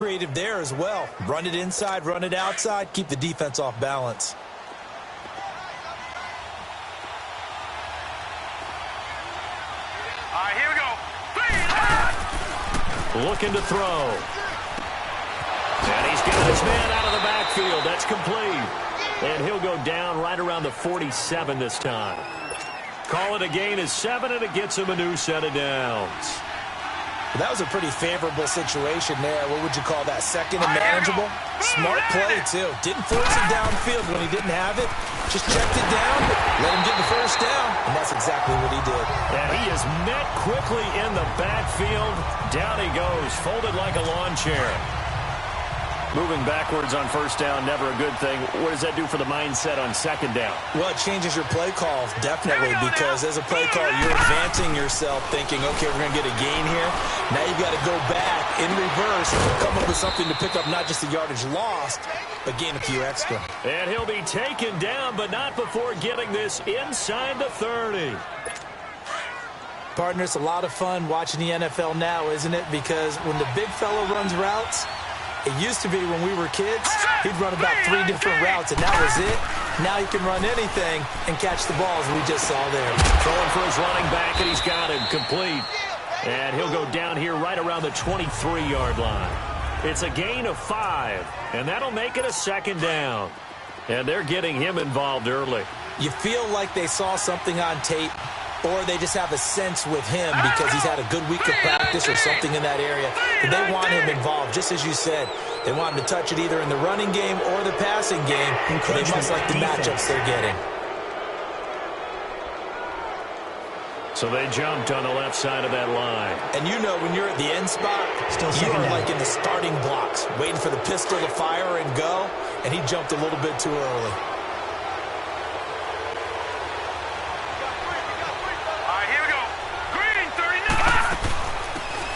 Creative there as well. Run it inside, run it outside, keep the defense off balance. All right, here we go. Looking to throw. And he's got his man out of the backfield. That's complete. And he'll go down right around the 47 this time. Call it a gain of 7, and it gets him a new set of downs. That was a pretty favorable situation there. What would you call that? Second and manageable? Smart play, too. Didn't force it downfield when he didn't have it. Just checked it down, let him get the first down, and that's exactly what he did. And he is met quickly in the backfield. Down he goes, folded like a lawn chair. Moving backwards on first down, never a good thing. What does that do for the mindset on second down? Well, it changes your play call, definitely, because as a play call, you're advancing yourself, thinking, okay, we're going to get a gain here. Now you've got to go back in reverse, come up with something to pick up not just the yardage lost, but gain a few extra. And he'll be taken down, but not before getting this inside the 30. Partner, it's a lot of fun watching the NFL now, isn't it? Because when the big fella runs routes, it used to be when we were kids, he'd run about 3 different routes, and that was it. Now he can run anything and catch the balls we just saw there. Throwing for his running back, and he's got him complete. And he'll go down here right around the 23-yard line. It's a gain of 5, and that'll make it a second down. And they're getting him involved early. You feel like they saw something on tape, or they just have a sense with him because he's had a good week of practice or something in that area. And they want him involved, just as you said. They want him to touch it either in the running game or the passing game. They must like the matchups they're getting. So they jumped on the left side of that line. And you know when you're at the end spot, you are like in the starting blocks, waiting for the pistol to fire and go, and he jumped a little bit too early.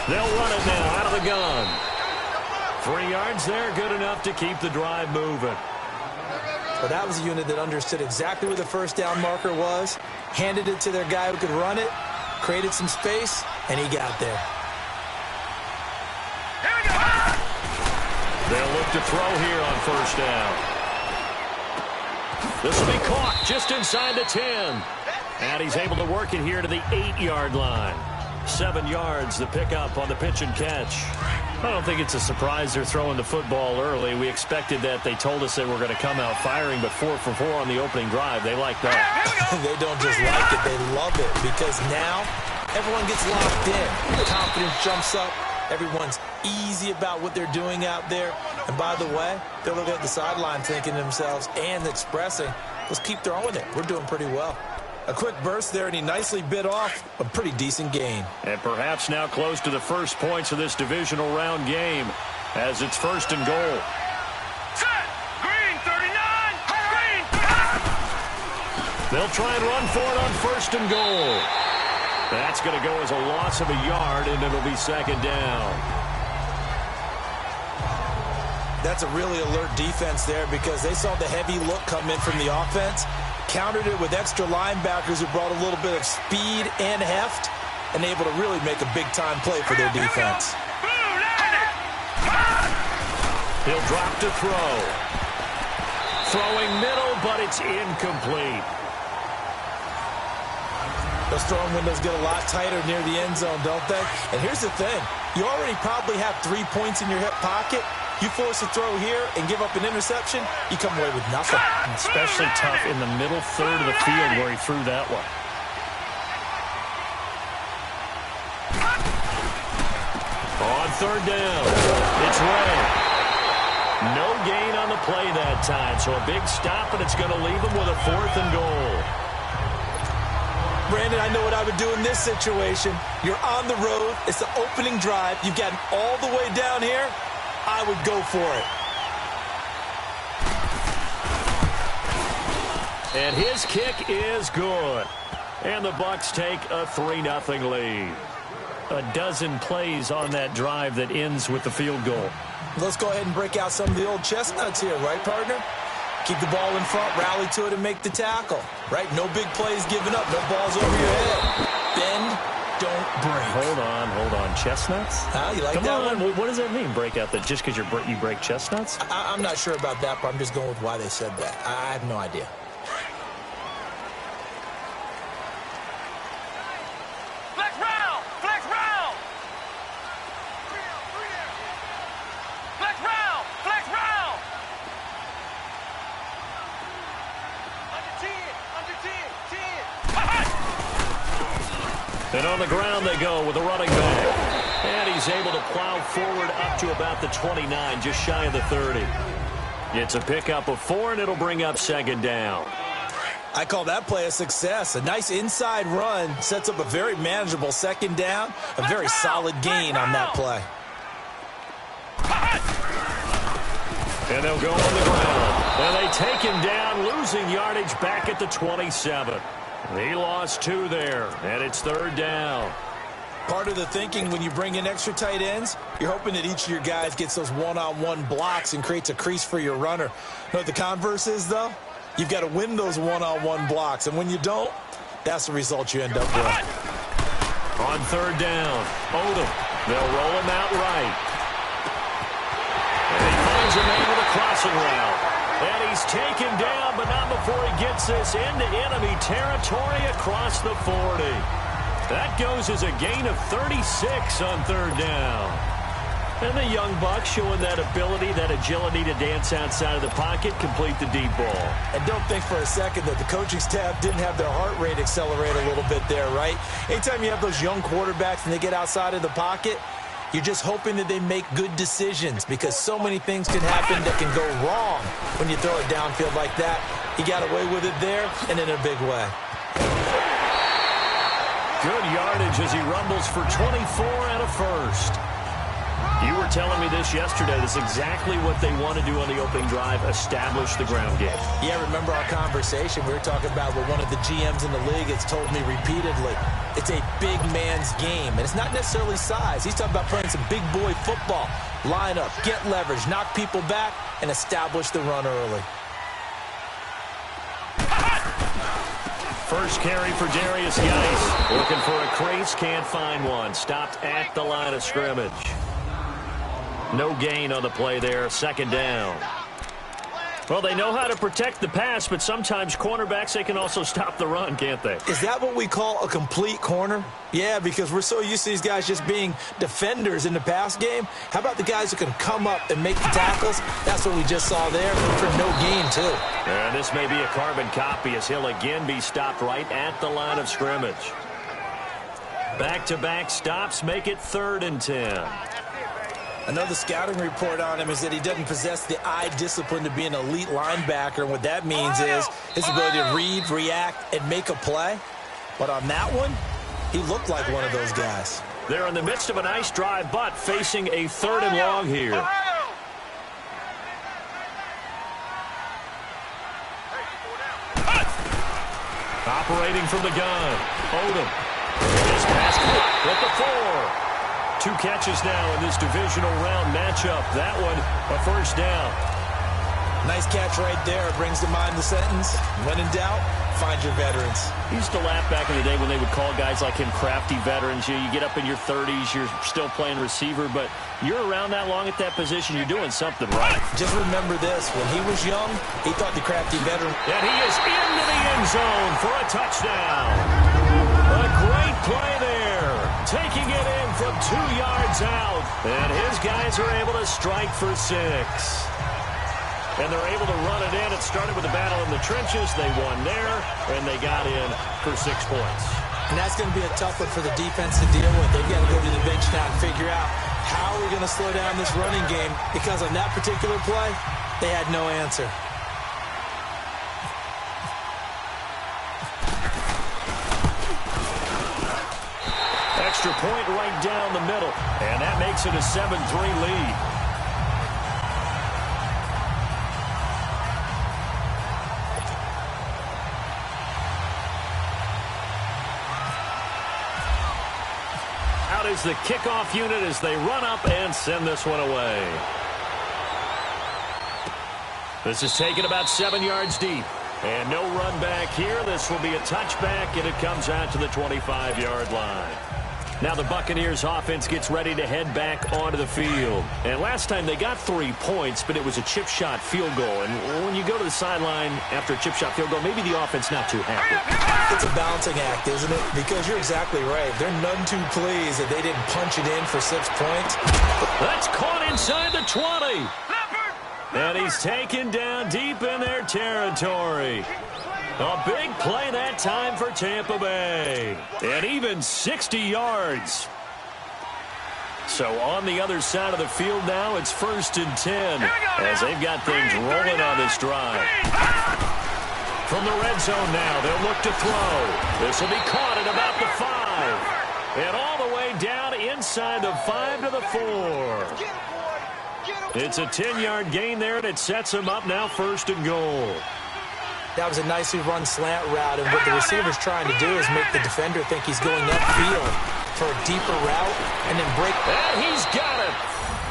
They'll run it now out of the gun. 3 yards there, good enough to keep the drive moving. Well, that was a unit that understood exactly where the first down marker was, handed it to their guy who could run it, created some space, and he got there. They'll look to throw here on first down. This will be caught just inside the 10. And he's able to work it here to the 8-yard line. 7 yards, the pickup on the pitch and catch. I don't think it's a surprise they're throwing the football early. We expected that. They told us they were going to come out firing, but 4 for 4 on the opening drive. They like that. They don't just like it, they love it, because now everyone gets locked in. The confidence jumps up. Everyone's easy about what they're doing out there. And by the way, they're looking at the sideline thinking to themselves and expressing, let's keep throwing it. We're doing pretty well. A quick burst there, and he nicely bit off a pretty decent gain. And perhaps now close to the first points of this divisional round game as it's first and goal. Set! Green 39! Green 39! They'll try and run for it on first and goal. That's going to go as a loss of a yard, and it'll be second down. That's a really alert defense there because they saw the heavy look come in from the offense, countered it with extra linebackers who brought a little bit of speed and heft, and able to really make a big-time play for their defense. He'll drop to throw. Throwing middle, but it's incomplete. Those throwing windows get a lot tighter near the end zone, don't they? And here's the thing. You already probably have 3 points in your hip pocket. You force a throw here and give up an interception, you come away with nothing. Especially tough in the middle third of the field where he threw that one. On third down, it's Ray. No gain on the play that time, so a big stop, and it's going to leave him with a 4th and goal. Brandon, I know what I would do in this situation. You're on the road. It's the opening drive. You've gotten all the way down here. I would go for it. And his kick is good. And the Bucks take a 3-0 lead. A dozen plays on that drive that ends with the field goal. Let's go ahead and break out some of the old chestnuts here, right, partner? Keep the ball in front, rally to it, and make the tackle, right? No big plays given up, no balls over your head. Bend, don't break. Hold on. Chestnuts? You like Come that on. one? What does that mean, break out? That just because you break chestnuts? I'm not sure about that, but I'm just going with why they said that. I have no idea. Flex round! Flex round! Flex round! Flex round! Under 10! 10! And on the ground they go with a running back. And he's able to plow forward up to about the 29, just shy of the 30. It's a pickup of 4, and it'll bring up second down. I call that play a success. A nice inside run sets up a very manageable second down. A very solid gain on that play. And they'll go on the ground. And they take him down, losing yardage back at the 27. He lost 2 there, and it's third down. Part of the thinking when you bring in extra tight ends, you're hoping that each of your guys gets those one-on-one blocks and creates a crease for your runner. You know what the converse is, though? You've got to win those one-on-one blocks, and when you don't, that's the result you end up with. On third down, Odom. They'll roll him out right. And he finds a man with a crossing route. And he's taken down, but not before he gets this into enemy territory across the 40. That goes as a gain of 36 on third down. And the young buck showing that ability, that agility to dance outside of the pocket, complete the deep ball. And don't think for a second that the coaching staff didn't have their heart rate accelerate a little bit there, right? Anytime you have those young quarterbacks and they get outside of the pocket, you're just hoping that they make good decisions because so many things can happen that can go wrong when you throw it downfield like that. He got away with it there and in a big way. Good yardage as he rumbles for 24 and a first. You were telling me this yesterday. This is exactly what they want to do on the opening drive, establish the ground game. Yeah, remember our conversation? We were talking about what one of the GMs in the league has told me repeatedly. It's a big man's game, and it's not necessarily size. He's talking about playing some big boy football. Line up, get leverage, knock people back, and establish the run early. First carry for Darius Geis. Looking for a crease, can't find one. Stopped at the line of scrimmage. No gain on the play there, second down. Well, they know how to protect the pass, but sometimes cornerbacks, they can also stop the run, can't they? Is that what we call a complete corner? Yeah, because we're so used to these guys just being defenders in the pass game. How about the guys who can come up and make the tackles? That's what we just saw there for no gain, too. And this may be a carbon copy as he'll again be stopped right at the line of scrimmage. Back-to-back stops make it 3rd and 10. Another scouting report on him is that he doesn't possess the eye discipline to be an elite linebacker. And what that means is his ability to read, react, and make a play. But on that one, he looked like one of those guys. They're in the midst of a nice drive, but facing a 3rd and long here. Operating from the gun, Odom. This pass caught at the 4. 2 catches now in this divisional round matchup. That one, a first down. Nice catch right there. Brings to mind the sentence, when in doubt, find your veterans. I used to laugh back in the day when they would call guys like him crafty veterans. You get up in your 30s, you're still playing receiver, but you're around that long at that position, you're doing something right. Just remember this. When he was young, he thought the crafty veteran. And he is into the end zone for a touchdown. A great play there. Taking it in from 2 yards out. And his guys are able to strike for 6. And they're able to run it in. It started with a battle in the trenches. They won there, and they got in for 6 points. And that's going to be a tough one for the defense to deal with. They've got to go to the bench now and figure out how we're going to slow down this running game, because on that particular play, they had no answer. Extra point right down the middle, and that makes it a 7-3 lead. Out is the kickoff unit as they run up and send this one away. This is taken about 7 yards deep. And no run back here. This will be a touchback, and it comes out to the 25-yard line. Now the Buccaneers offense gets ready to head back onto the field. And last time they got 3 points, but it was a chip shot field goal. And when you go to the sideline after a chip shot field goal, maybe the offense not too happy. It's a balancing act, isn't it? Because you're exactly right. They're none too pleased that they didn't punch it in for 6 points. That's caught inside the 20. And he's taken down deep in their territory. A big play that time for Tampa Bay. And even 60 yards. So on the other side of the field now, it's 1st and 10 as they've got things rolling on this drive. From the red zone now, they'll look to throw. This will be caught at about the 5. And all the way down inside the 5 to the 4. It's a 10-yard gain there, and it sets them up now 1st and goal. That was a nicely run slant route, and what the receiver's trying to do is make the defender think he's going upfield for a deeper route and then break. And he's got it.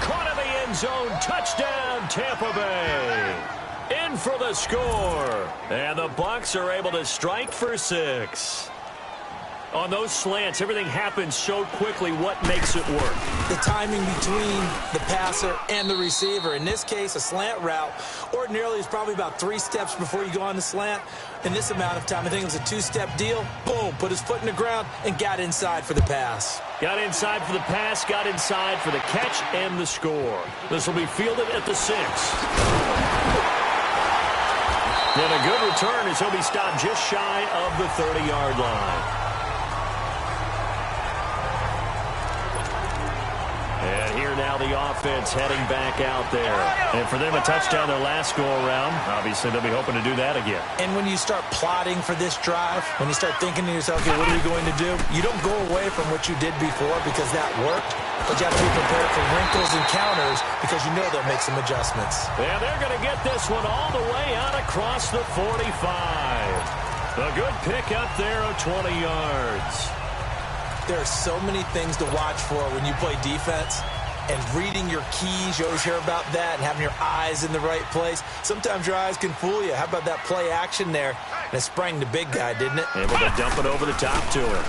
Caught in the end zone. Touchdown, Tampa Bay. In for the score. And the Bucs are able to strike for 6. On those slants, everything happens so quickly. What makes it work? The timing between the passer and the receiver. In this case, a slant route ordinarily is probably about 3 steps before you go on the slant. In this amount of time, I think it was a 2-step deal. Boom, put his foot in the ground and got inside for the pass. Got inside for the pass, got inside for the catch and the score. This will be fielded at the 6. And a good return as he'll be stopped just shy of the 30-yard line. And here now the offense heading back out there. And for them, a touchdown their last go-around. Obviously, they'll be hoping to do that again. And when you start plotting for this drive, when you start thinking to yourself, okay, what are we going to do? You don't go away from what you did before because that worked. But you have to be prepared for wrinkles and counters because you know they'll make some adjustments. And they're going to get this one all the way out across the 45. A good pick up there of 20 yards. There are so many things to watch for when you play defense, and reading your keys, you always hear about that, and having your eyes in the right place. Sometimes your eyes can fool you. How about that play action there? And it sprang the big guy, didn't it? Able to dump it over the top to him.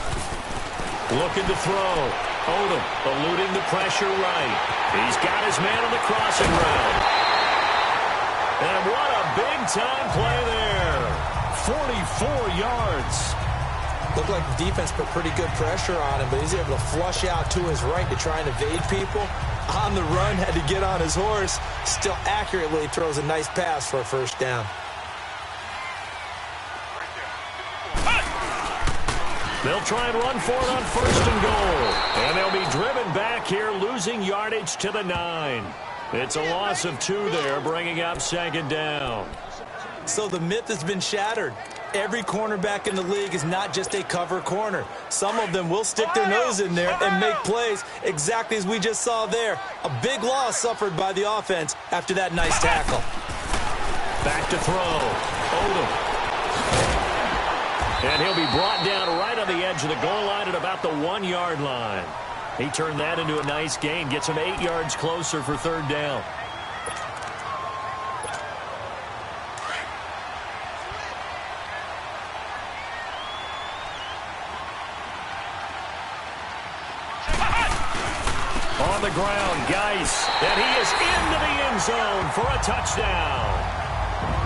Looking to throw. Odom eluding the pressure right. He's got his man on the crossing route. And what a big-time play there. 44 yards. Looked like the defense put pretty good pressure on him, but he's able to flush out to his right to try and evade people. On the run, had to get on his horse. Still accurately throws a nice pass for a 1st down. They'll try and run for it on 1st and goal. And they'll be driven back here, losing yardage to the 9. It's a loss of 2 there, bringing up 2nd down. So the myth has been shattered. Every cornerback in the league is not just a cover corner. Some of them will stick their nose in there and make plays exactly as we just saw there. A big loss suffered by the offense after that nice tackle. Back to throw. Odom. And he'll be brought down right on the edge of the goal line at about the 1-yard line. He turned that into a nice gain. Gets him 8 yards closer for 3rd down. On the ground, Geis, and he is into the end zone for a touchdown.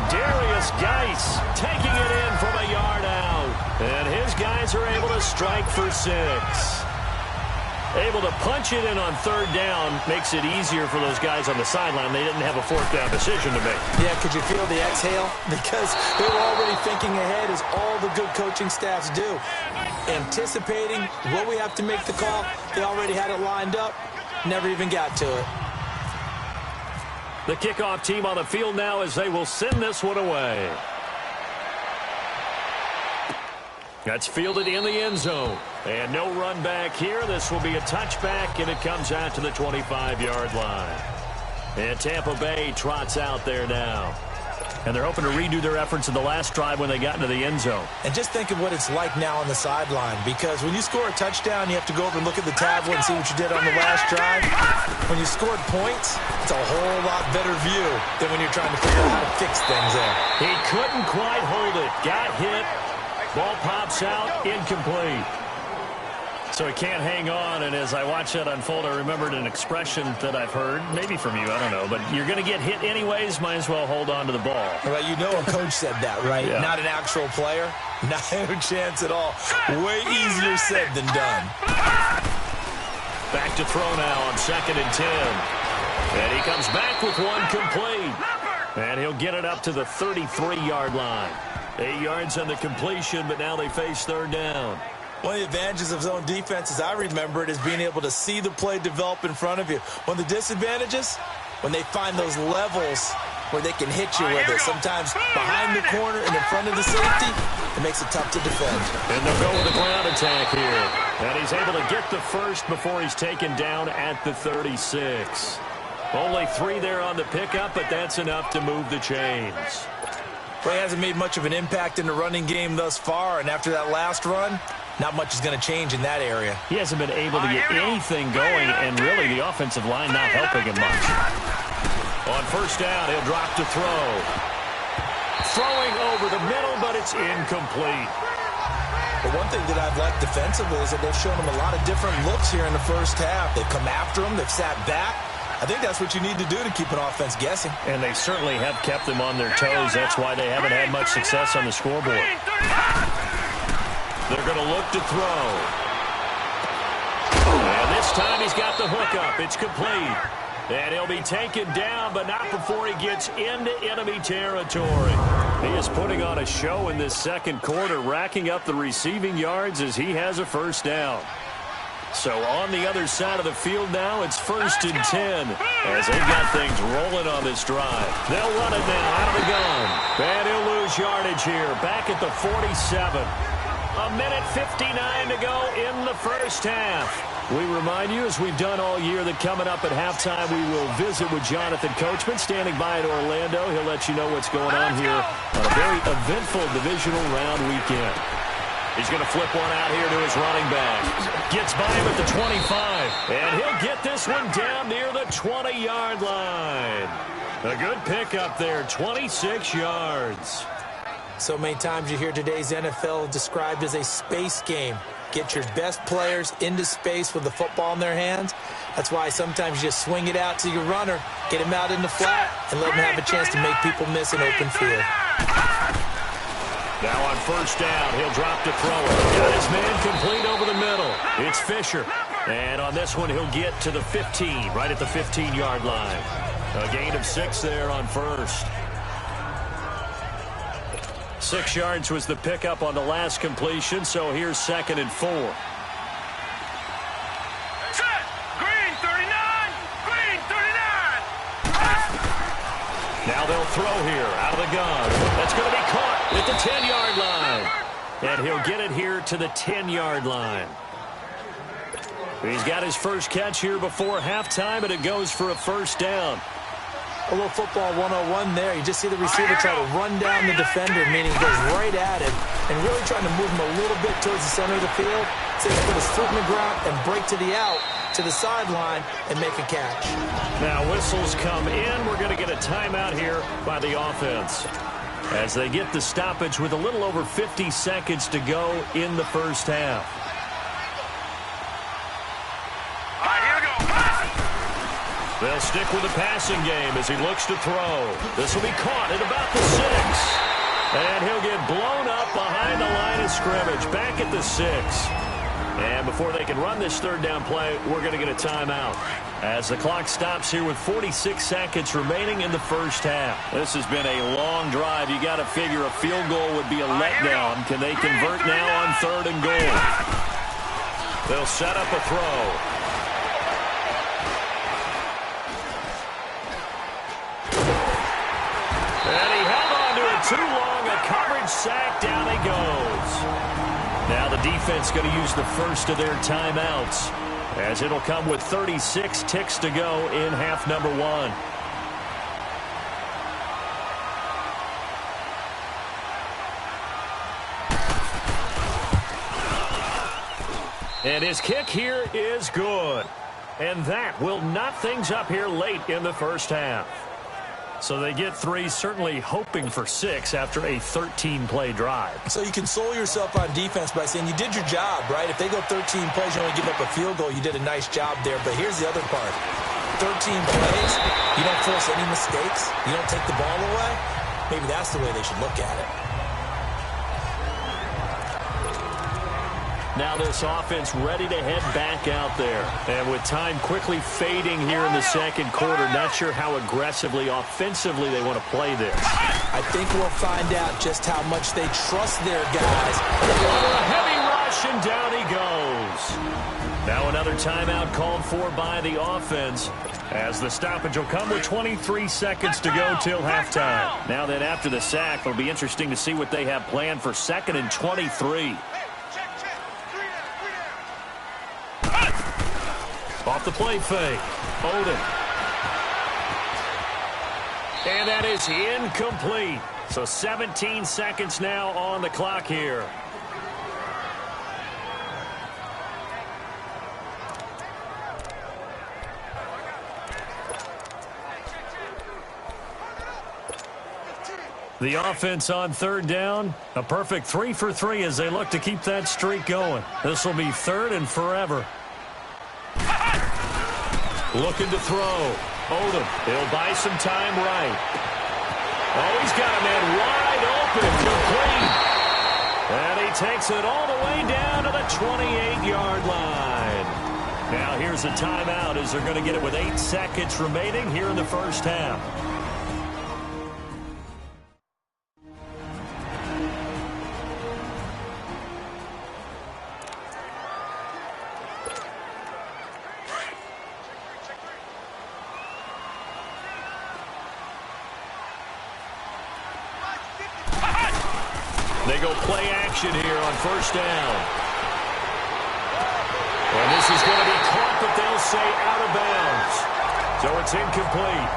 Darius Geis taking it in from a yard out, and his guys are able to strike for 6. Able to punch it in on 3rd down makes it easier for those guys on the sideline. They didn't have a 4th down decision to make. Yeah, could you feel the exhale? Because they were already thinking ahead, as all the good coaching staffs do. Anticipating what we have to make the call. They already had it lined up. Never even got to it. The kickoff team on the field now as they will send this one away. That's fielded in the end zone. And no run back here. This will be a touchback, and it comes out to the 25-yard line. And Tampa Bay trots out there now. And they're hoping to redo their efforts in the last drive when they got into the end zone. And just think of what it's like now on the sideline, because when you score a touchdown, you have to go over and look at the tablet and see what you did on the last drive. When you scored points, it's a whole lot better view than when you're trying to figure out how to fix things there. He couldn't quite hold it. Got hit. Ball pops out. Incomplete. So he can't hang on, and as I watch that unfold, I remembered an expression that I've heard, maybe from you, I don't know, but you're going to get hit anyways, might as well hold on to the ball. Well, you know a coach said that, right? Yeah. Not an actual player. Not a chance at all. Way easier said than done. Back to throw now on 2nd and 10. And he comes back with one complete. And he'll get it up to the 33-yard line. 8 yards on the completion, but now they face 3rd down. One of the advantages of zone defense, as I remember it, is being able to see the play develop in front of you. One of the disadvantages, when they find those levels where they can hit you with it, sometimes behind the corner and in front of the safety, it makes it tough to defend. And they'll go with the ground attack here. And he's able to get the first before he's taken down at the 36. Only 3 there on the pickup, but that's enough to move the chains. Well, he hasn't made much of an impact in the running game thus far, and after that last run, not much is going to change in that area. He hasn't been able to get anything going, and really the offensive line not helping him much. On 1st down, he'll drop to throw. Throwing over the middle, but it's incomplete. But one thing that I've liked defensively is that they've shown him a lot of different looks here in the first half. They've come after him. They've sat back. I think that's what you need to do to keep an offense guessing. And they certainly have kept them on their toes. That's why they haven't had much success on the scoreboard. They're going to look to throw. And this time he's got the hookup. It's complete. And he'll be taken down, but not before he gets into enemy territory. He is putting on a show in this second quarter, racking up the receiving yards as he has a 1st down. So on the other side of the field now, it's 1st and 10 as they got things rolling on this drive. They'll run it now out of the gun. And he'll lose yardage here, back at the 47. 1:59 to go in the first half. We remind you, as we've done all year, that coming up at halftime, we will visit with Jonathan Coachman standing by in Orlando. He'll let you know what's going on here on a very eventful divisional round weekend. He's going to flip one out here to his running back. Gets by him at the 25. And he'll get this one down near the 20-yard line. A good pickup there, 26 yards. So many times you hear today's NFL described as a space game. Get your best players into space with the football in their hands. That's why sometimes you just swing it out to your runner, get him out in the flat, and let him have a chance to make people miss an open field. Now on 1st down, he'll drop to throw it. Got his man complete over the middle. It's Fisher. And on this one, he'll get to the 15, right at the 15-yard line. A gain of 6 there on 1st. 6 yards was the pickup on the last completion, so here's 2nd and 4. Set. Green 39. Green 39. Now they'll throw here out of the gun. That's going to be caught at the 10-yard line. And he'll get it here to the 10-yard line. He's got his first catch here before halftime, and it goes for a 1st down. A little football 101 there. You just see the receiver try to run down the defender, meaning he goes right at him and really trying to move him a little bit towards the center of the field. So he can put his foot in the ground and break to the out, to the sideline, and make a catch. Now whistles come in. We're going to get a timeout here by the offense as they get the stoppage with a little over 50 seconds to go in the first half. They'll stick with the passing game as he looks to throw. This will be caught at about the 6. And he'll get blown up behind the line of scrimmage, back at the 6. And before they can run this 3rd down play, we're going to get a timeout as the clock stops here with 46 seconds remaining in the first half. This has been a long drive. You got to figure a field goal would be a letdown. Can they convert now on 3rd and goal? They'll set up a throw. And he held on to it too long. A coverage sack. Down he goes. Now the defense going to use the first of their timeouts as it'll come with 36 ticks to go in half number 1. And his kick here is good. And that will knot things up here late in the first half. So they get 3, certainly hoping for 6 after a 13-play drive. So you console yourself on defense by saying you did your job, right? If they go 13 plays, you only give up a field goal, you did a nice job there. But here's the other part. 13 plays, you don't force any mistakes, you don't take the ball away. Maybe that's the way they should look at it. Now this offense ready to head back out there. And with time quickly fading here in the second quarter, not sure how aggressively, offensively they want to play this. I think we'll find out just how much they trust their guys. A heavy rush, and down he goes. Now another timeout called for by the offense, as the stoppage will come with 23 seconds to go till halftime. Now then, after the sack, it'll be interesting to see what they have planned for 2nd and 23. Off the play fake. Odin. And that is incomplete. So 17 seconds now on the clock here. The offense on 3rd down. A perfect 3 for 3 as they look to keep that streak going. This will be 3rd and forever. Looking to throw. Odom. He'll buy some time right. Oh, he's got a man wide open. Complete. And he takes it all the way down to the 28-yard line. Now here's a timeout as they're going to get it with 8 seconds remaining here in the first half. They go play action here on 1st down. And this is going to be caught, but they'll say out of bounds. So it's incomplete.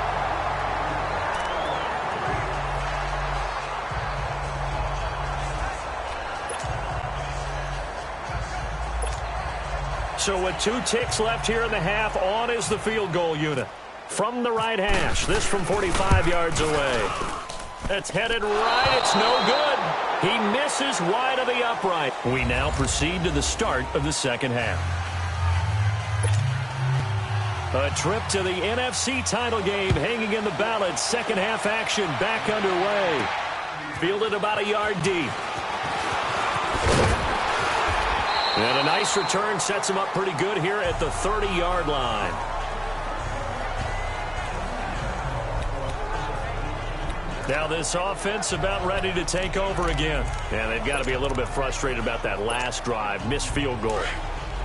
So with 2 ticks left here in the half, on is the field goal unit. From the right hash, this from 45 yards away. It's headed right, it's no good. He misses wide of the upright. We now proceed to the start of the second half. A trip to the NFC title game hanging in the balance. Second half action back underway. Fielded about a yard deep. And a nice return sets him up pretty good here at the 30-yard line. Now this offense about ready to take over again. And they've got to be a little bit frustrated about that last drive. Missed field goal.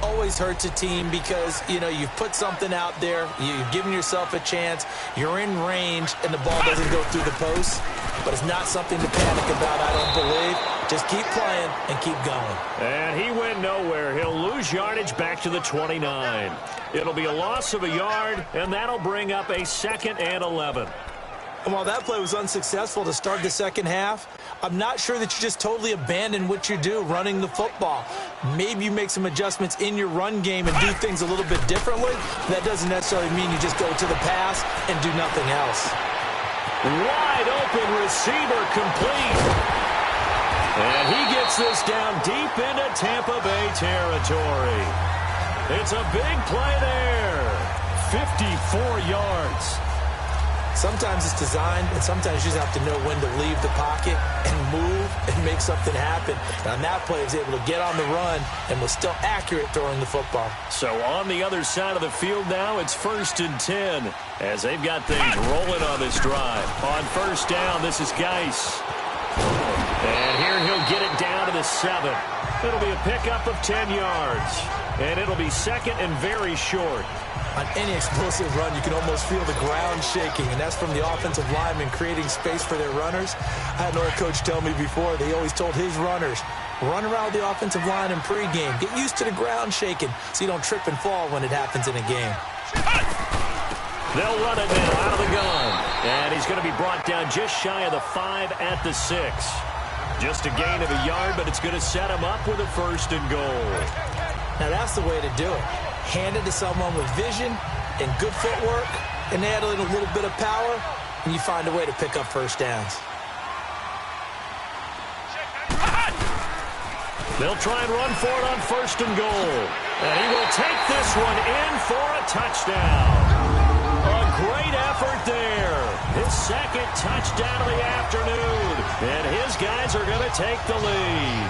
Always hurts a team because, you know, you've put something out there. You've given yourself a chance. You're in range, and the ball doesn't go through the post. But it's not something to panic about, I don't believe. Just keep playing and keep going. And he went nowhere. He'll lose yardage back to the 29. It'll be a loss of a yard, and that'll bring up a 2nd and 11. And while that play was unsuccessful to start the second half, I'm not sure that you just totally abandon what you do, running the football. Maybe you make some adjustments in your run game and do things a little bit differently. That doesn't necessarily mean you just go to the pass and do nothing else. Wide open receiver complete. And he gets this down deep into Tampa Bay territory. It's a big play there. 54 yards. Sometimes it's designed, and sometimes you just have to know when to leave the pocket and move and make something happen. And on that play, he was able to get on the run and was still accurate throwing the football. So on the other side of the field now, it's 1st and 10 as they've got things rolling on this drive. On 1st down, this is Geis. And here he'll get it down to the 7. It'll be a pickup of 10 yards. And it'll be 2nd and very short. On any explosive run, you can almost feel the ground shaking, and that's from the offensive linemen creating space for their runners. I had another coach tell me before, they always told his runners, run around the offensive line in pregame. Get used to the ground shaking so you don't trip and fall when it happens in a game. They'll run it now out of the gun. And he's going to be brought down just shy of the 5 at the 6. Just a gain of a yard, but it's going to set him up with a 1st and goal. Now that's the way to do it. Hand it to someone with vision and good footwork, and add a little bit of power, and you find a way to pick up first downs. They'll try and run for it on 1st and goal. And he will take this one in for a touchdown. A great effort there. His 2nd touchdown of the afternoon. And his guys are going to take the lead.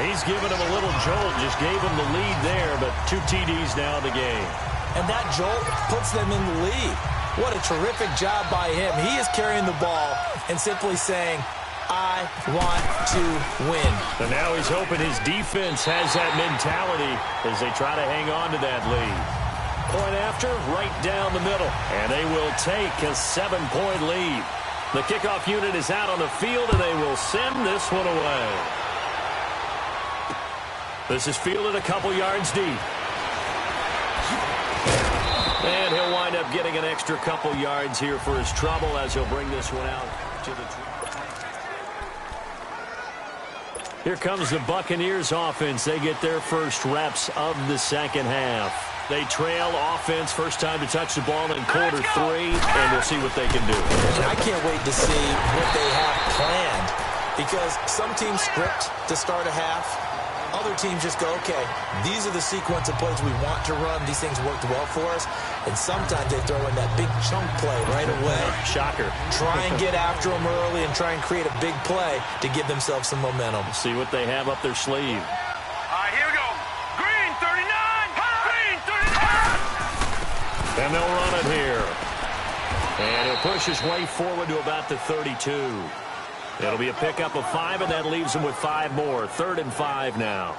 He's giving him a little jolt. Just gave him the lead there, but 2 TDs now in the game. And that jolt puts them in the lead. What a terrific job by him. He is carrying the ball and simply saying, I want to win. And now he's hoping his defense has that mentality as they try to hang on to that lead. Point after, right down the middle. And they will take a 7-point lead. The kickoff unit is out on the field, and they will send this one away. This is fielded a couple yards deep. And he'll wind up getting an extra couple yards here for his trouble as he'll bring this one out to the... Here comes the Buccaneers offense. They get their first reps of the 2nd half. They trail offense, first time to touch the ball in quarter 3, and we'll see what they can do. And I can't wait to see what they have planned, because some teams script to start a half. Other teams just go, okay, these are the sequence of plays we want to run. These things worked well for us. And sometimes they throw in that big chunk play right away. Shocker. Try and get after them early and try and create a big play to give themselves some momentum. See what they have up their sleeve. All right, here we go. Green 39. Green 39. And they'll run it here. And he'll push his way forward to about the 32. It'll be a pickup of 5, and that leaves him with 5 more. 3rd and 5 now.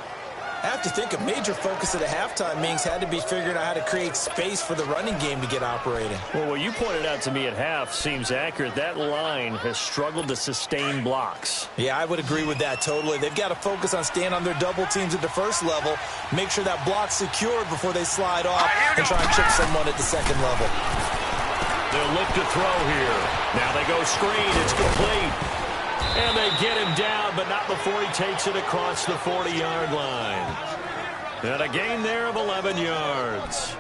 I have to think a major focus at a halftime means had to be figuring out how to create space for the running game to get operating. Well, what you pointed out to me at half seems accurate. That line has struggled to sustain blocks. Yeah, I would agree with that totally. They've got to focus on staying on their double teams at the first level, make sure that block's secured before they slide off and try and chip someone at the 2nd level. They'll look to throw here. Now they go screen. It's complete. And they get him down, but not before he takes it across the 40-yard line. And a gain there of 11 yards.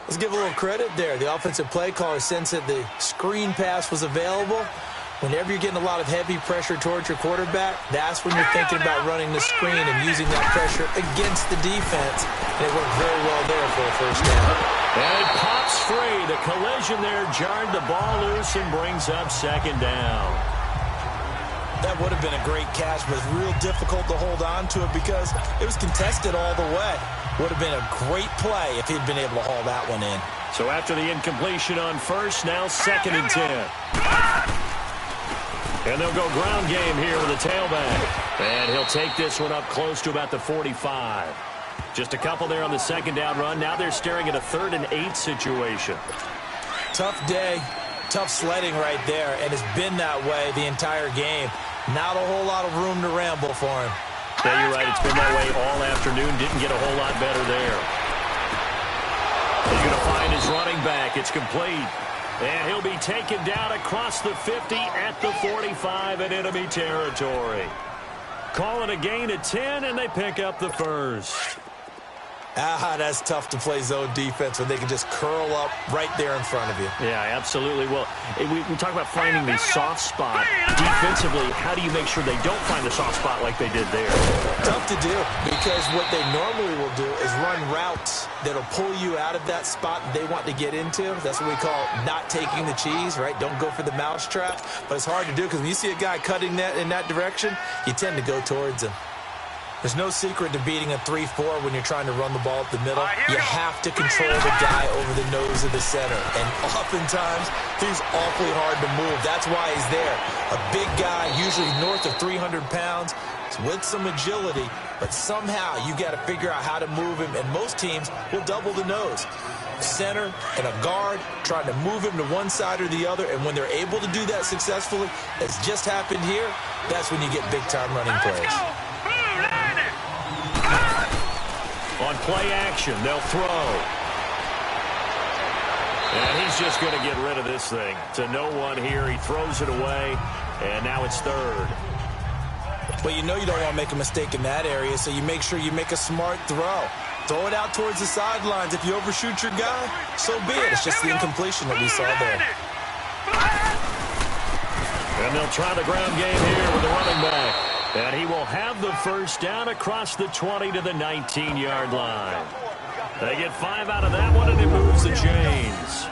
Let's give a little credit there. The offensive play caller sensed that the screen pass was available. Whenever you're getting a lot of heavy pressure towards your quarterback, that's when you're thinking about running the screen and using that pressure against the defense. And it worked very well there for a first down. And it pops free. The collision there jarred the ball loose and brings up 2nd down. That would have been a great catch, but it's real difficult to hold on to it because it was contested all the way. Would have been a great play if he'd been able to haul that one in. So after the incompletion on 1st, now 2nd and 10. And they'll go ground game here with a tailback. And he'll take this one up close to about the 45. Just a couple there on the 2nd down run. Now they're staring at a 3rd and 8 situation. Tough day, tough sledding right there, and it's been that way the entire game. Not a whole lot of room to ramble for him. Yeah, you're right. It's been that way all afternoon. Didn't get a whole lot better there. He's going to find his running back. It's complete. And he'll be taken down across the 50 at the 45 in enemy territory. Calling a gain of 10, and they pick up the 1st. That's tough to play zone defense when they can just curl up right there in front of you. Yeah, absolutely. Well, we talk about finding the soft spot. Defensively, how do you make sure they don't find the soft spot like they did there? Tough to do, because what they normally will do is run routes that'll pull you out of that spot they want to get into. That's what we call not taking the cheese, right? Don't go for the mousetrap. But it's hard to do because when you see a guy cutting that in that direction, you tend to go towards him. There's no secret to beating a 3-4 when you're trying to run the ball up the middle. You have to control the guy over the nose of the center. And oftentimes, he's awfully hard to move. That's why he's there. A big guy, usually north of 300 pounds, with some agility. But somehow, you got to figure out how to move him. And most teams will double the nose. Center and a guard trying to move him to one side or the other. And when they're able to do that successfully, as just happened here, that's when you get big-time running plays. On play action, they'll throw. And he's just going to get rid of this thing. To no one here, he throws it away, and now it's 3rd. Well, you know you don't want to make a mistake in that area, so you make sure you make a smart throw. Throw it out towards the sidelines. If you overshoot your guy, so be it. It's just the incompletion that we saw there. And they'll try the ground game here with the running back. And he will have the first down across the 20 to the 19-yard line. They get 5 out of that one, and it moves the chains.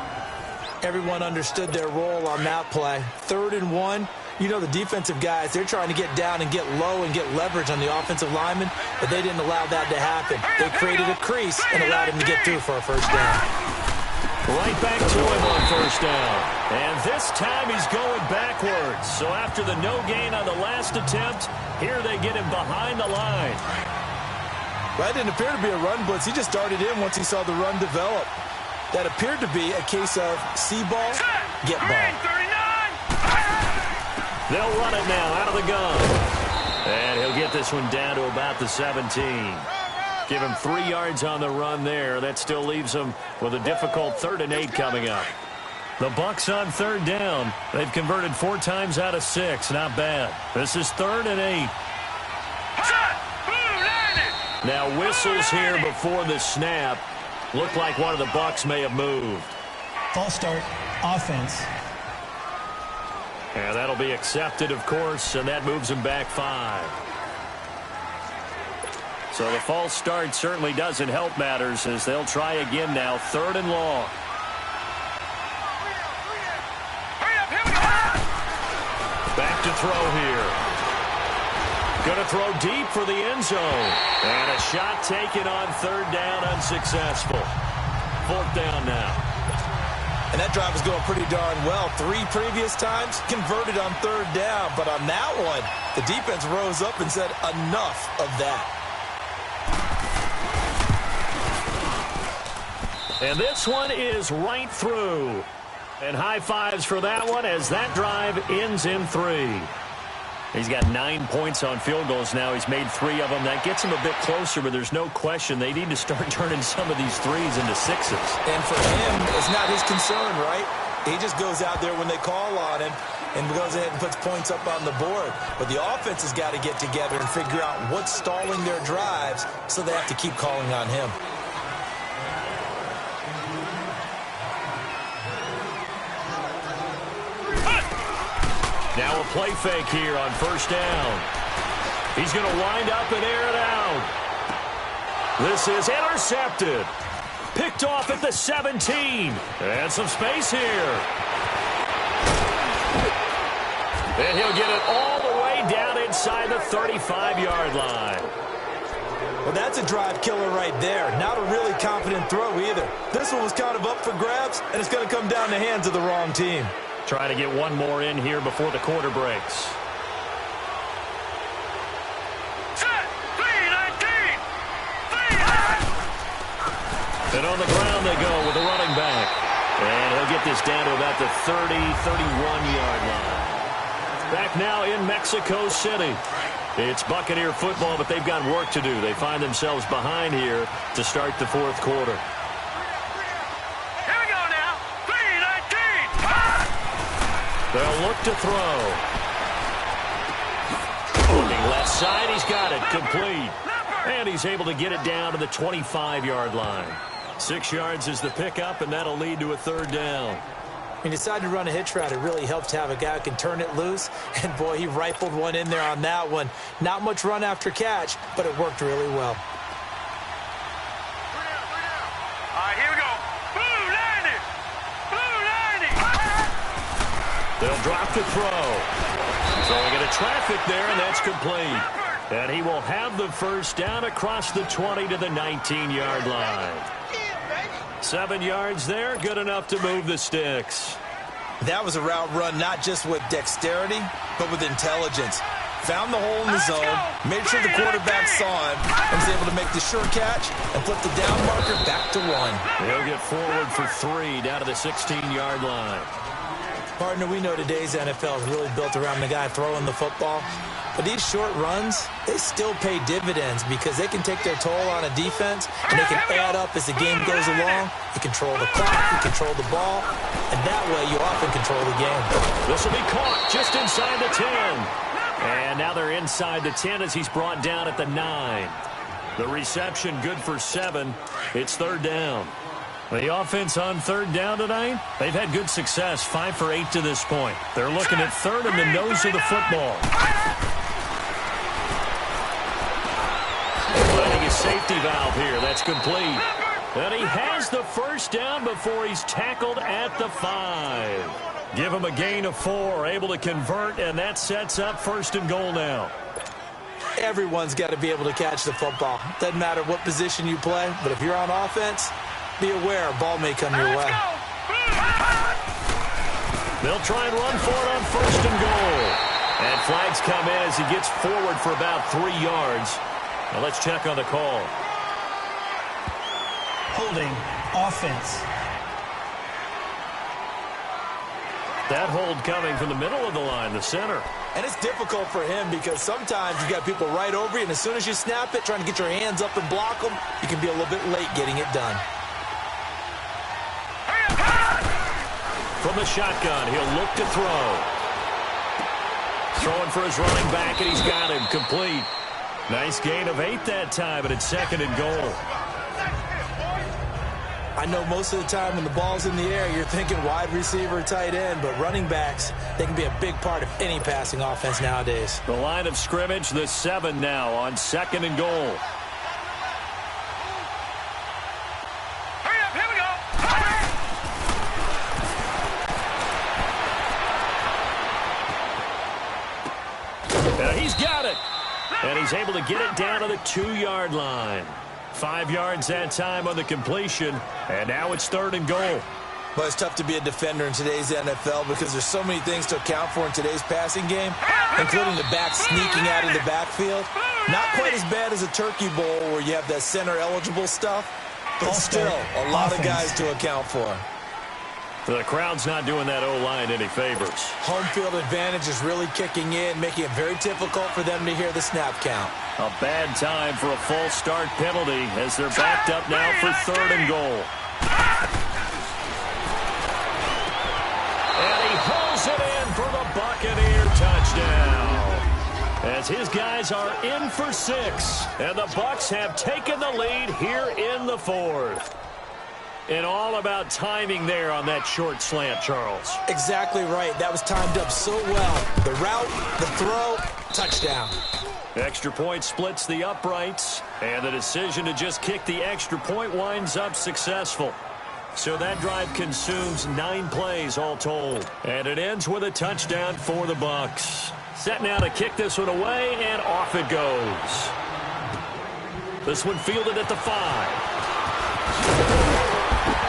Everyone understood their role on that play. 3rd and 1. You know the defensive guys, they're trying to get down and get low and get leverage on the offensive lineman, but they didn't allow that to happen. They created a crease and allowed him to get through for a first down. Right back to him on first down. And this time he's going backwards. So after the no gain on the last attempt, here they get him behind the line. Well, it didn't appear to be a run blitz. He just darted in once he saw the run develop. That appeared to be a case of see ball, get ball. They'll run it now out of the gun. And he'll get this one down to about the 17. Give him 3 yards on the run there. That still leaves him with a difficult 3rd and 8 coming up. The Bucs on 3rd down. They've converted 4 times out of 6. Not bad. This is 3rd and 8. Now whistles here before the snap. Looked like one of the Bucs may have moved. False start, offense. And that'll be accepted, of course, and that moves him back 5. So the false start certainly doesn't help matters as they'll try again now, 3rd and long. Back to throw here. Going to throw deep for the end zone. And a shot taken on 3rd down, unsuccessful. 4th down now. And that drive is going pretty darn well. 3 previous times, converted on 3rd down. But on that one, the defense rose up and said, enough of that. And this one is right through. And high fives for that one as that drive ends in 3. He's got 9 points on field goals now. He's made 3 of them. That gets him a bit closer, but there's no question they need to start turning some of these 3s into 6s. And for him, it's not his concern, right? He just goes out there when they call on him and goes ahead and puts points up on the board. But the offense has got to get together and figure out what's stalling their drives, so they have to keep calling on him. Now a play fake here on first down. He's going to wind up and air it out. This is intercepted. Picked off at the 17. And some space here. And he'll get it all the way down inside the 35-yard line. Well, that's a drive killer right there. Not a really confident throw either. This one was kind of up for grabs, and it's going to come down the hands of the wrong team. Trying to get one more in here before the quarter breaks. And on the ground they go with the running back. And he'll get this down to about the 30, 31-yard line. Back now in Mexico City. It's Buccaneer football, but they've got work to do. They find themselves behind here to start the 4th quarter. They'll look to throw. Looking left side, he's got it, complete. And he's able to get it down to the 25-yard line. 6 yards is the pickup, and that'll lead to a 3rd down. He decided to run a hitch route. It really helped to have a guy who can turn it loose. And, boy, he rifled one in there on that one. Not much run after catch, but it worked really well. All right, here we go. Blue 90. Blue 90. They'll drop the throw. Throwing into traffic there, and that's complete. And he will have the first down across the 20 to the 19-yard line. 7 yards there, good enough to move the sticks. That was a route run not just with dexterity, but with intelligence. Found the hole in the zone, made sure the quarterback saw him, and was able to make the sure catch and flip the down marker back to 1. He'll get forward for 3 down to the 16-yard line. Partner, we know today's NFL is really built around the guy throwing the football. But these short runs, they still pay dividends because they can take their toll on a defense, and they can add up as the game goes along. You control the clock, you control the ball, and that way you often control the game. This will be caught just inside the 10. And now they're inside the 10 as he's brought down at the 9. The reception good for 7. It's third down. The offense on third down tonight, they've had good success, 5 for 8 to this point. They're looking at third in the nose of the football. Finding a safety valve here. That's complete. And he has the first down before he's tackled at the 5. Give him a gain of 4, able to convert, and that sets up first and goal now. Everyone's got to be able to catch the football. Doesn't matter what position you play, but if you're on offense, be aware a ball may come your way. They'll try and run for it on first and goal. And flags come in as he gets forward for about 3 yards. Now let's check on the call. Holding offense. That hold coming from the middle of the line, the center. And it's difficult for him because sometimes you got people right over you, and as soon as you snap it, trying to get your hands up and block them, you can be a little bit late getting it done. From the shotgun, he'll look to throw. Throwing for his running back, and he's got him complete. Nice gain of 8 that time, and it's second and goal. I know most of the time when the ball's in the air, you're thinking wide receiver, tight end, but running backs, they can be a big part of any passing offense nowadays. The line of scrimmage, the 7 now on second and goal. Hurry up, here we go. He's got it. And he's able to get it down to the 2-yard line. 5 yards that time on the completion, and now it's third and goal. Well, it's tough to be a defender in today's NFL because there's so many things to account for in today's passing game, including the back sneaking out of the backfield. Not quite as bad as a turkey bowl where you have that center-eligible stuff, but still a lot of guys to account for. The crowd's not doing that O-line any favors. Home field advantage is really kicking in, making it very difficult for them to hear the snap count. A bad time for a false start penalty as they're backed up now for third and goal. And he hauls it in for the Buccaneer touchdown. As his guys are in for 6, and the Bucs have taken the lead here in the 4th. And all about timing there on that short slant, Charles. Exactly right. That was timed up so well. The route, the throw, touchdown. Extra point splits the uprights, and the decision to just kick the extra point winds up successful. So that drive consumes 9 plays all told. And it ends with a touchdown for the Bucs. Set now to kick this one away, and off it goes. This one fielded at the 5.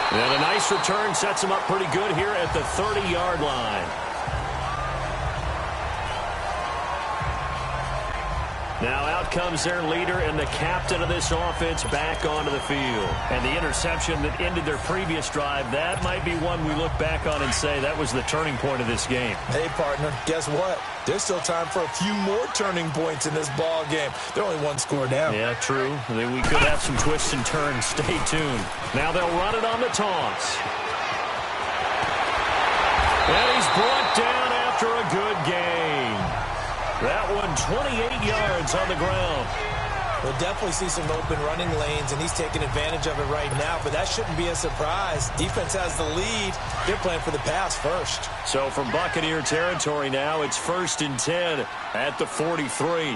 And a nice return sets him up pretty good here at the 30-yard line. Now out comes their leader and the captain of this offense back onto the field. And the interception that ended their previous drive, that might be one we look back on and say that was the turning point of this game. Hey, partner, guess what? There's still time for a few more turning points in this ball game. They're only 1 score down. Yeah, true. We could have some twists and turns. Stay tuned. Now they'll run it on the toss. And he's brought down after a good gain. That one 28 yards on the ground. We'll definitely see some open running lanes, and he's taking advantage of it right now, but that shouldn't be a surprise. Defense has the lead. They're playing for the pass first. So from Buccaneer territory now, it's 1st and 10 at the 43.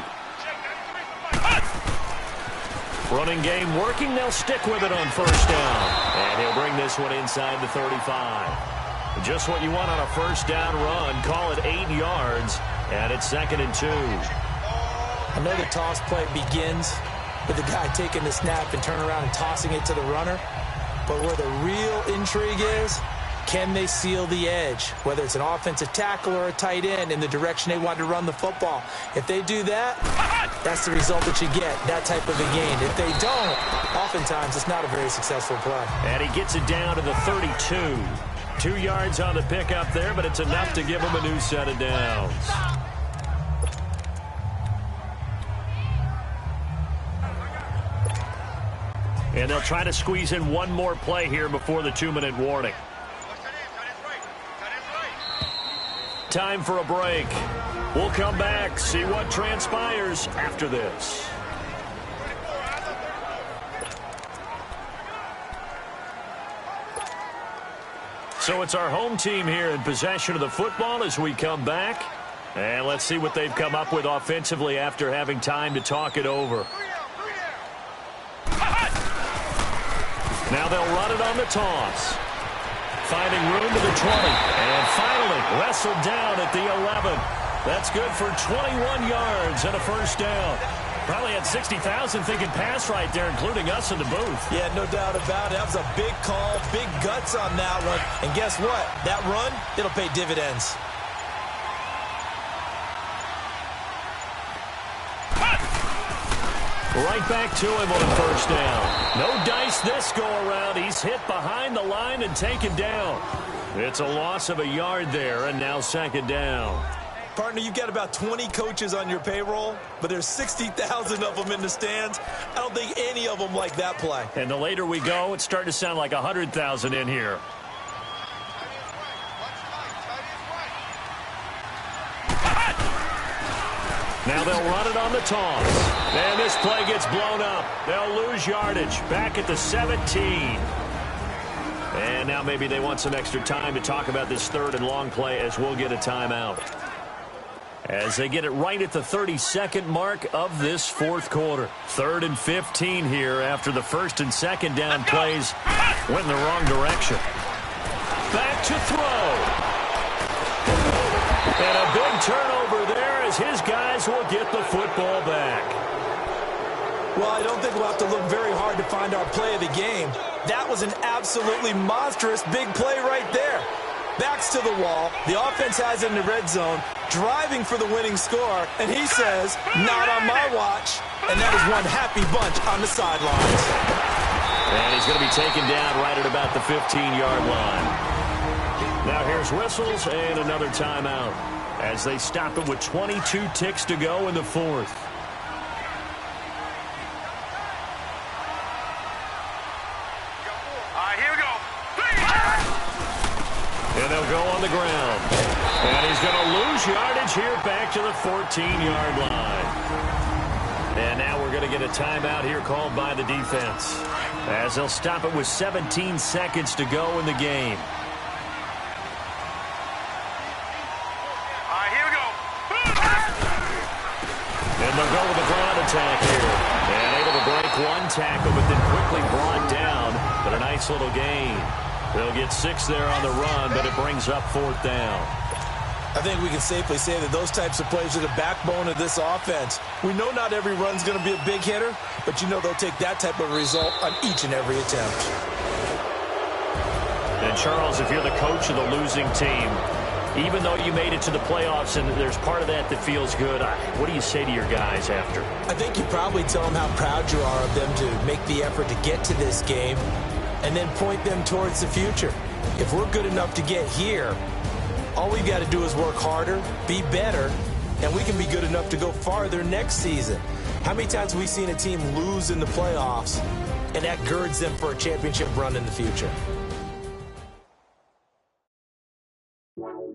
Running game working. They'll stick with it on first down. And he'll bring this one inside the 35. Just what you want on a first down run. Call it 8 yards. And it's 2nd and 2. I know the toss play begins with the guy taking the snap and turning around and tossing it to the runner. But where the real intrigue is, can they seal the edge? Whether it's an offensive tackle or a tight end in the direction they want to run the football. If they do that, that's the result that you get, that type of a gain. If they don't, oftentimes it's not a very successful play. And he gets it down to the 32. 2 yards on the pickup there, but it's enough to give him a new set of downs. And they'll try to squeeze in one more play here before the 2-minute warning. Time for a break. We'll come back, see what transpires after this. So it's our home team here in possession of the football as we come back. And let's see what they've come up with offensively after having time to talk it over. Now they'll run it on the toss. Finding room to the 20. And finally wrestled down at the 11. That's good for 21 yards and a first down. Probably had 60,000 thinking pass right there, including us in the booth. Yeah, no doubt about it. That was a big call, big guts on that one. And guess what? That run, it'll pay dividends. Right back to him on a first down. No dice this go-around. He's hit behind the line and taken down. It's a loss of a yard there, and now second down. Partner, you've got about 20 coaches on your payroll, but there's 60,000 of them in the stands. I don't think any of them like that play. And the later we go, it's starting to sound like 100,000 in here. Now they'll run it on the toss. And this play gets blown up. They'll lose yardage. Back at the 17. And now maybe they want some extra time to talk about this third and long play as we'll get a timeout. As they get it right at the 32nd mark of this fourth quarter. 3rd and 15 here after the first and second down plays went in the wrong direction. Back to throw. And a big turnover there as his guys will get the football back. Well, I don't think we'll have to look very hard to find our play of the game. That was an absolutely monstrous big play right there. Backs to the wall. The offense has it in the red zone, driving for the winning score, and he says, not on my watch. And that is one happy bunch on the sidelines. And he's going to be taken down right at about the 15-yard line. Now here's whistles and another timeout as they stop it with 22 ticks to go in the fourth. Here we go. And they'll go on the ground. And he's going to lose yardage here back to the 14-yard line. And now we're going to get a timeout here called by the defense as they'll stop it with 17 seconds to go in the game. Here we go. And they'll go with a ground attack here. And able to break one tackle, but then quickly brought down. But a nice little gain. They'll get 6 there on the run, but it brings up 4th down. I think we can safely say that those types of plays are the backbone of this offense. We know not every run's going to be a big hitter, but you know they'll take that type of result on each and every attempt. And Charles, if you're the coach of the losing team, even though you made it to the playoffs and there's part of that that feels good, what do you say to your guys after? I think you probably tell them how proud you are of them to make the effort to get to this game and then point them towards the future. If we're good enough to get here, all we've got to do is work harder, be better, and we can be good enough to go farther next season. How many times have we seen a team lose in the playoffs, and that girds them for a championship run in the future? Wow.